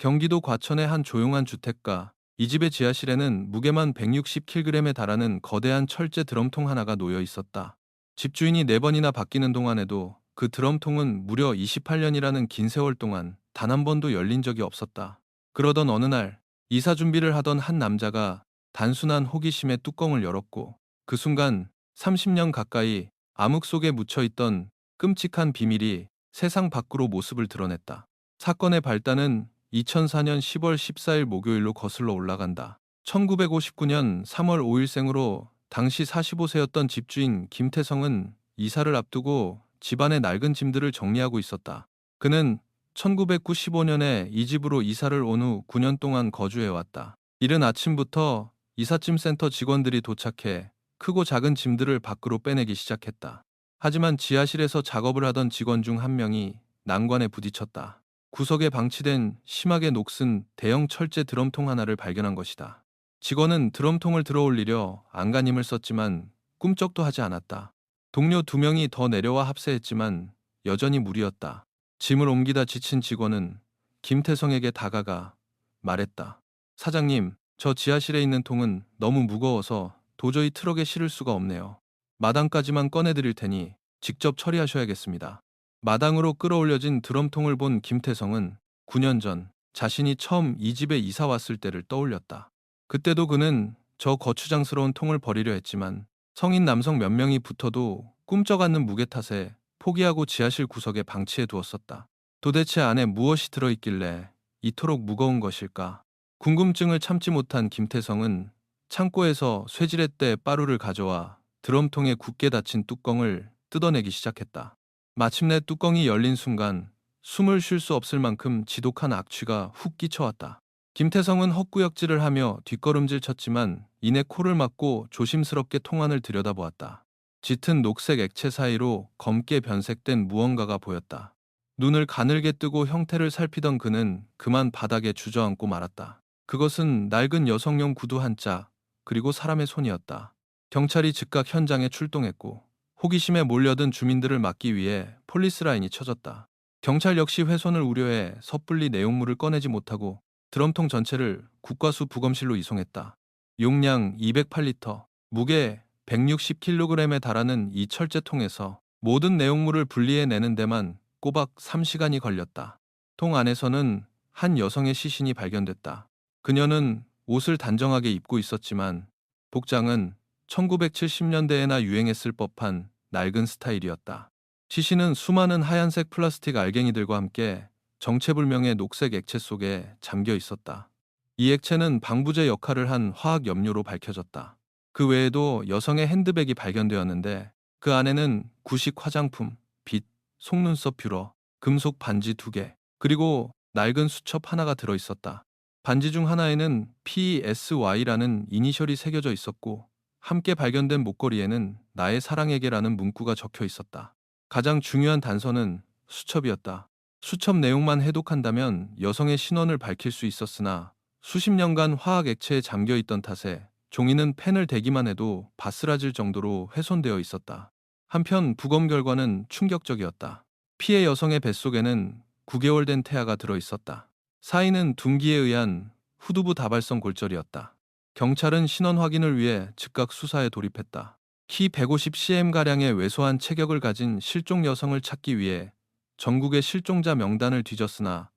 경기도 과천의 한 조용한 주택가. 이 집의 지하실에는 무게만 160kg에 달하는 거대한 철제 드럼통 하나가 놓여 있었다. 집주인이 4번이나 바뀌는 동안에도 그 드럼통은 무려 28년이라는 긴 세월 동안 단 한 번도 열린 적이 없었다. 그러던 어느 날, 이사 준비를 하던 한 남자가 단순한 호기심에 뚜껑을 열었고, 그 순간 30년 가까이 암흑 속에 묻혀 있던 끔찍한 비밀이 세상 밖으로 모습을 드러냈다. 사건의 발단은 2004년 10월 14일 목요일로 거슬러 올라간다. 1959년 3월 5일생으로 당시 45세였던 집주인 김태성은 이사를 앞두고 집안의 낡은 짐들을 정리하고 있었다. 그는 1995년에 이 집으로 이사를 온 후 9년 동안 거주해왔다. 이른 아침부터 이삿짐 센터 직원들이 도착해 크고 작은 짐들을 밖으로 빼내기 시작했다. 하지만 지하실에서 작업을 하던 직원 중 한 명이 난관에 부딪혔다. 구석에 방치된 심하게 녹슨 대형 철제 드럼통 하나를 발견한 것이다. 직원은 드럼통을 들어올리려 안간힘을 썼지만 꿈쩍도 하지 않았다. 동료 2명이 더 내려와 합세했지만 여전히 무리였다. 짐을 옮기다 지친 직원은 김태성에게 다가가 말했다. 사장님, 저 지하실에 있는 통은 너무 무거워서 도저히 트럭에 실을 수가 없네요. 마당까지만 꺼내드릴 테니 직접 처리하셔야겠습니다. 마당으로 끌어올려진 드럼통을 본 김태성은 9년 전 자신이 처음 이 집에 이사 왔을 때를 떠올렸다. 그때도 그는 저 거추장스러운 통을 버리려 했지만 성인 남성 몇 명이 붙어도 꿈쩍 않는 무게 탓에 포기하고 지하실 구석에 방치해 두었었다. 도대체 안에 무엇이 들어있길래 이토록 무거운 것일까? 궁금증을 참지 못한 김태성은 창고에서 쇠지렛대 빠루를 가져와 드럼통에 굳게 닫힌 뚜껑을 뜯어내기 시작했다. 마침내 뚜껑이 열린 순간 숨을 쉴 수 없을 만큼 지독한 악취가 훅 끼쳐왔다. 김태성은 헛구역질을 하며 뒷걸음질 쳤지만 이내 코를 막고 조심스럽게 통 안을 들여다보았다. 짙은 녹색 액체 사이로 검게 변색된 무언가가 보였다. 눈을 가늘게 뜨고 형태를 살피던 그는 그만 바닥에 주저앉고 말았다. 그것은 낡은 여성용 구두 한 짝, 그리고 사람의 손이었다. 경찰이 즉각 현장에 출동했고 호기심에 몰려든 주민들을 막기 위해 폴리스라인이 쳐졌다. 경찰 역시 훼손을 우려해 섣불리 내용물을 꺼내지 못하고 드럼통 전체를 국과수 부검실로 이송했다. 용량 208리터, 무게 160kg에 달하는 이 철제통에서 모든 내용물을 분리해내는 데만 꼬박 3시간이 걸렸다. 통 안에서는 한 여성의 시신이 발견됐다. 그녀는 옷을 단정하게 입고 있었지만 복장은 1970년대에나 유행했을 법한 낡은 스타일이었다. 시신은 수많은 하얀색 플라스틱 알갱이들과 함께 정체불명의 녹색 액체 속에 잠겨 있었다. 이 액체는 방부제 역할을 한 화학 염료로 밝혀졌다. 그 외에도 여성의 핸드백이 발견되었는데 그 안에는 구식 화장품, 빗, 속눈썹 뷰러, 금속 반지 2개, 그리고 낡은 수첩 하나가 들어 있었다. 반지 중 하나에는 PSY라는 이니셜이 새겨져 있었고 함께 발견된 목걸이에는 나의 사랑에게라는 문구가 적혀 있었다. 가장 중요한 단서는 수첩이었다. 수첩 내용만 해독한다면 여성의 신원을 밝힐 수 있었으나 수십 년간 화학 액체에 잠겨 있던 탓에 종이는 펜을 대기만 해도 바스라질 정도로 훼손되어 있었다. 한편 부검 결과는 충격적이었다. 피해 여성의 뱃속에는 9개월 된 태아가 들어 있었다. 사인은 둔기에 의한 후두부 다발성 골절이었다. 경찰은 신원 확인을 위해 즉각 수사에 돌입했다. 키 150cm가량의 왜소한 체격을 가진 실종 여성을 찾기 위해 전국의 실종자 명단을 뒤졌으나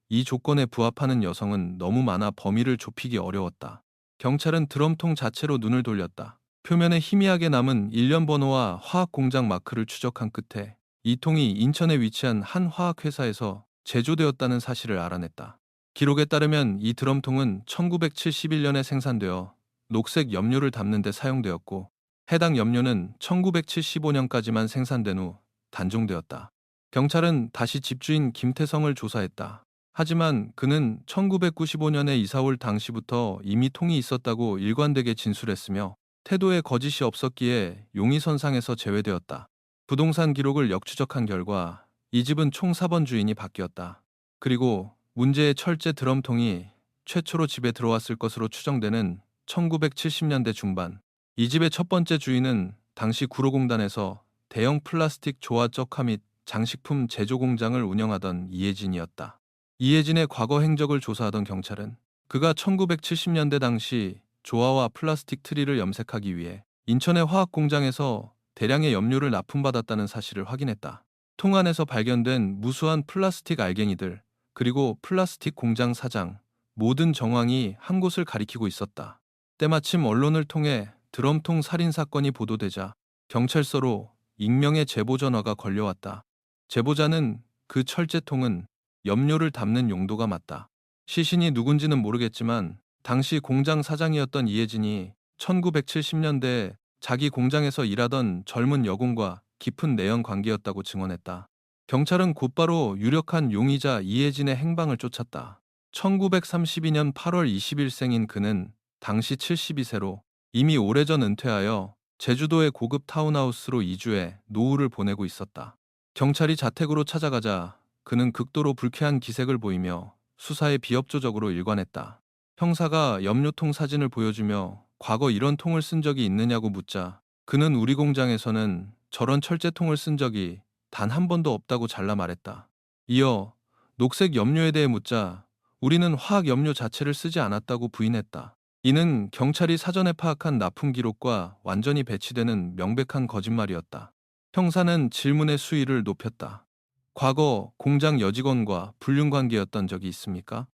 이 조건에 부합하는 여성은 너무 많아 범위를 좁히기 어려웠다. 경찰은 드럼통 자체로 눈을 돌렸다. 표면에 희미하게 남은 일련 번호와 화학 공장 마크를 추적한 끝에 이 통이 인천에 위치한 한 화학회사에서 제조되었다는 사실을 알아냈다. 기록에 따르면 이 드럼통은 1971년에 생산되어 녹색 염료를 담는 데 사용되었고 해당 염료는 1975년까지만 생산된 후 단종되었다. 경찰은 다시 집주인 김태성을 조사했다. 하지만 그는 1995년에 이사 올 당시부터 이미 통이 있었다고 일관되게 진술했으며 태도에 거짓이 없었기에 용의선상에서 제외되었다. 부동산 기록을 역추적한 결과 이 집은 총 4번 주인이 바뀌었다. 그리고 문제의 철제 드럼통이 최초로 집에 들어왔을 것으로 추정되는 1970년대 중반, 이 집의 첫 번째 주인은 당시 구로공단에서 대형 플라스틱 조화 적화 및 장식품 제조 공장을 운영하던 이혜진이었다. 이혜진의 과거 행적을 조사하던 경찰은 그가 1970년대 당시 조화와 플라스틱 트리를 염색하기 위해 인천의 화학 공장에서 대량의 염료를 납품받았다는 사실을 확인했다. 통 안에서 발견된 무수한 플라스틱 알갱이들, 그리고 플라스틱 공장 사장, 모든 정황이 한 곳을 가리키고 있었다. 때마침 언론을 통해 드럼통 살인 사건이 보도되자 경찰서로 익명의 제보 전화가 걸려왔다. 제보자는 그 철제통은 염료를 담는 용도가 맞다. 시신이 누군지는 모르겠지만 당시 공장 사장이었던 이혜진이 1970년대에 자기 공장에서 일하던 젊은 여공과 깊은 내연 관계였다고 증언했다. 경찰은 곧바로 유력한 용의자 이혜진의 행방을 쫓았다. 1932년 8월 20일생인 그는 당시 72세로 이미 오래전 은퇴하여 제주도의 고급 타운하우스로 이주해 노후를 보내고 있었다. 경찰이 자택으로 찾아가자 그는 극도로 불쾌한 기색을 보이며 수사에 비협조적으로 일관했다. 형사가 염료통 사진을 보여주며 과거 이런 통을 쓴 적이 있느냐고 묻자 그는 우리 공장에서는 저런 철제통을 쓴 적이 단 한 번도 없다고 잘라 말했다. 이어 녹색 염료에 대해 묻자 우리는 화학 염료 자체를 쓰지 않았다고 부인했다. 이는 경찰이 사전에 파악한 납품 기록과 완전히 배치되는 명백한 거짓말이었다. 형사는 질문의 수위를 높였다. 과거 공장 여직원과 불륜 관계였던 적이 있습니까?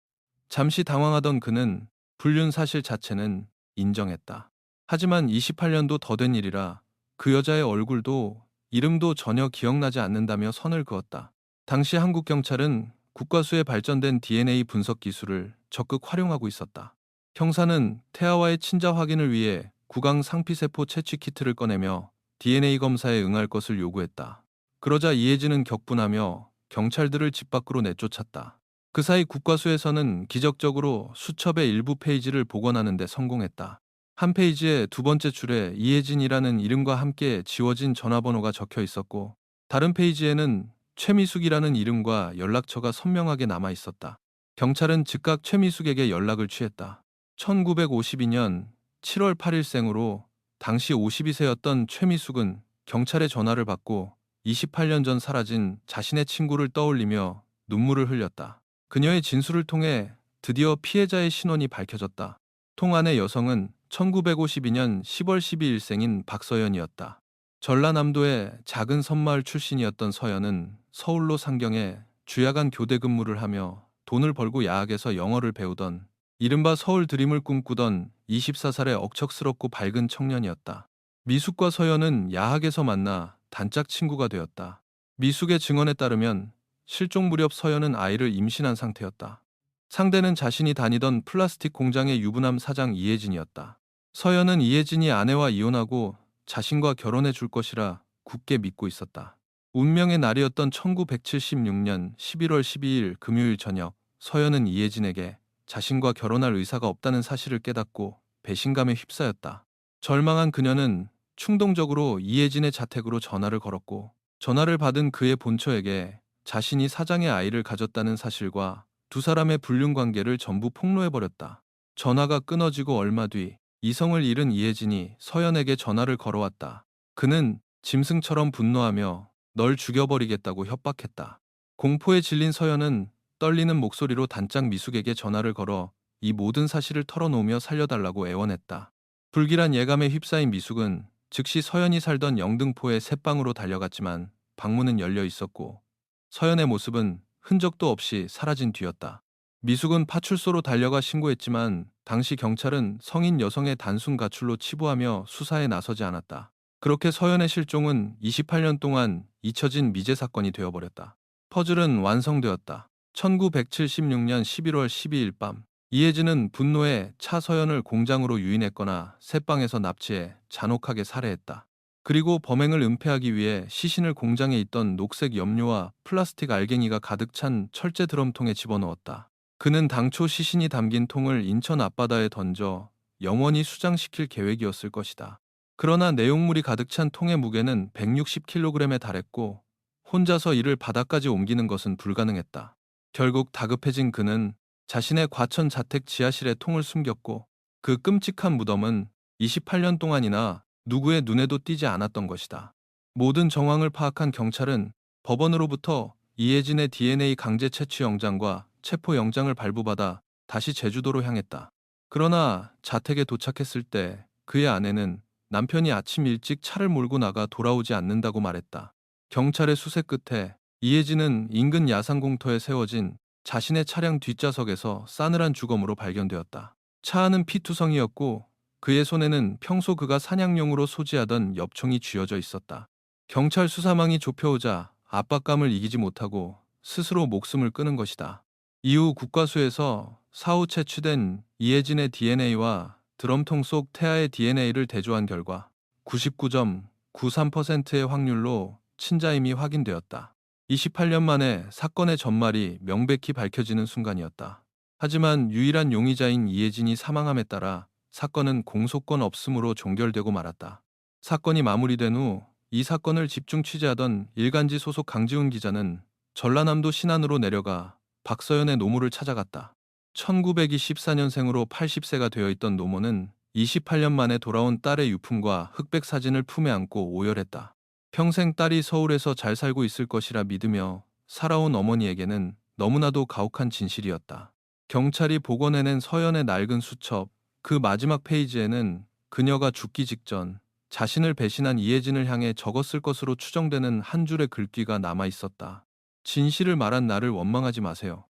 잠시 당황하던 그는 불륜 사실 자체는 인정했다. 하지만 28년도 더 된 일이라 그 여자의 얼굴도 이름도 전혀 기억나지 않는다며 선을 그었다. 당시 한국 경찰은 국과수에 발전된 DNA 분석 기술을 적극 활용하고 있었다. 형사는 태아와의 친자 확인을 위해 구강 상피세포 채취 키트를 꺼내며 DNA 검사에 응할 것을 요구했다. 그러자 이혜진은 격분하며 경찰들을 집 밖으로 내쫓았다. 그 사이 국과수에서는 기적적으로 수첩의 일부 페이지를 복원하는 데 성공했다. 한 페이지의 두 번째 줄에 이혜진이라는 이름과 함께 지워진 전화번호가 적혀 있었고, 다른 페이지에는 최미숙이라는 이름과 연락처가 선명하게 남아 있었다. 경찰은 즉각 최미숙에게 연락을 취했다. 1952년 7월 8일생으로 당시 52세였던 최미숙은 경찰의 전화를 받고 28년 전 사라진 자신의 친구를 떠올리며 눈물을 흘렸다. 그녀의 진술을 통해 드디어 피해자의 신원이 밝혀졌다. 통 안의 여성은 1952년 10월 12일생인 박서연이었다. 전라남도의 작은 섬마을 출신이었던 서연은 서울로 상경해 주야간 교대 근무를 하며 돈을 벌고 야학에서 영어를 배우던 이른바 서울 드림을 꿈꾸던 24살의 억척스럽고 밝은 청년이었다. 미숙과 서연은 야학에서 만나 단짝 친구가 되었다. 미숙의 증언에 따르면 실종 무렵 서연은 아이를 임신한 상태였다. 상대는 자신이 다니던 플라스틱 공장의 유부남 사장 이혜진이었다. 서연은 이혜진이 아내와 이혼하고 자신과 결혼해 줄 것이라 굳게 믿고 있었다. 운명의 날이었던 1976년 11월 12일 금요일 저녁, 서연은 이혜진에게 자신과 결혼할 의사가 없다는 사실을 깨닫고 배신감에 휩싸였다. 절망한 그녀는 충동적으로 이혜진의 자택으로 전화를 걸었고, 전화를 받은 그의 본처에게 자신이 사장의 아이를 가졌다는 사실과 두 사람의 불륜 관계를 전부 폭로해버렸다. 전화가 끊어지고 얼마 뒤 이성을 잃은 이혜진이 서연에게 전화를 걸어왔다. 그는 짐승처럼 분노하며 널 죽여버리겠다고 협박했다. 공포에 질린 서연은 떨리는 목소리로 단짝 미숙에게 전화를 걸어 이 모든 사실을 털어놓으며 살려달라고 애원했다. 불길한 예감에 휩싸인 미숙은 즉시 서연이 살던 영등포의 새방으로 달려갔지만 방문은 열려 있었고 서연의 모습은 흔적도 없이 사라진 뒤였다. 미숙은 파출소로 달려가 신고했지만 당시 경찰은 성인 여성의 단순 가출로 치부하며 수사에 나서지 않았다. 그렇게 서연의 실종은 28년 동안 잊혀진 미제 사건이 되어버렸다. 퍼즐은 완성되었다. 1976년 11월 12일 밤, 이혜진은 분노에 차 서연을 공장으로 유인했거나 새방에서 납치해 잔혹하게 살해했다. 그리고 범행을 은폐하기 위해 시신을 공장에 있던 녹색 염료와 플라스틱 알갱이가 가득 찬 철제 드럼통에 집어넣었다. 그는 당초 시신이 담긴 통을 인천 앞바다에 던져 영원히 수장시킬 계획이었을 것이다. 그러나 내용물이 가득 찬 통의 무게는 160kg에 달했고 혼자서 이를 바다까지 옮기는 것은 불가능했다. 결국 다급해진 그는 자신의 과천 자택 지하실에 통을 숨겼고 그 끔찍한 무덤은 28년 동안이나 누구의 눈에도 띄지 않았던 것이다. 모든 정황을 파악한 경찰은 법원으로부터 이혜진의 DNA 강제 채취 영장과 체포 영장을 발부받아 다시 제주도로 향했다. 그러나 자택에 도착했을 때 그의 아내는 남편이 아침 일찍 차를 몰고 나가 돌아오지 않는다고 말했다. 경찰의 수색 끝에 이혜진은 인근 야산공터에 세워진 자신의 차량 뒷좌석에서 싸늘한 주검으로 발견되었다. 차 안은 피투성이었고 그의 손에는 평소 그가 사냥용으로 소지하던 엽총이 쥐어져 있었다. 경찰 수사망이 좁혀오자 압박감을 이기지 못하고 스스로 목숨을 끊은 것이다. 이후 국과수에서 사후 채취된 이혜진의 DNA와 드럼통 속 태아의 DNA를 대조한 결과 99.93%의 확률로 친자임이 확인되었다. 28년 만에 사건의 전말이 명백히 밝혀지는 순간이었다. 하지만 유일한 용의자인 이혜진이 사망함에 따라 사건은 공소권 없음으로 종결되고 말았다. 사건이 마무리된 후 이 사건을 집중 취재하던 일간지 소속 강지훈 기자는 전라남도 신안으로 내려가 박서연의 노모를 찾아갔다. 1924년생으로 80세가 되어 있던 노모는 28년 만에 돌아온 딸의 유품과 흑백 사진을 품에 안고 오열했다. 평생 딸이 서울에서 잘 살고 있을 것이라 믿으며 살아온 어머니에게는 너무나도 가혹한 진실이었다. 경찰이 복원해낸 서연의 낡은 수첩, 그 마지막 페이지에는 그녀가 죽기 직전 자신을 배신한 이혜진을 향해 적었을 것으로 추정되는 한 줄의 글귀가 남아 있었다. 진실을 말한 나를 원망하지 마세요.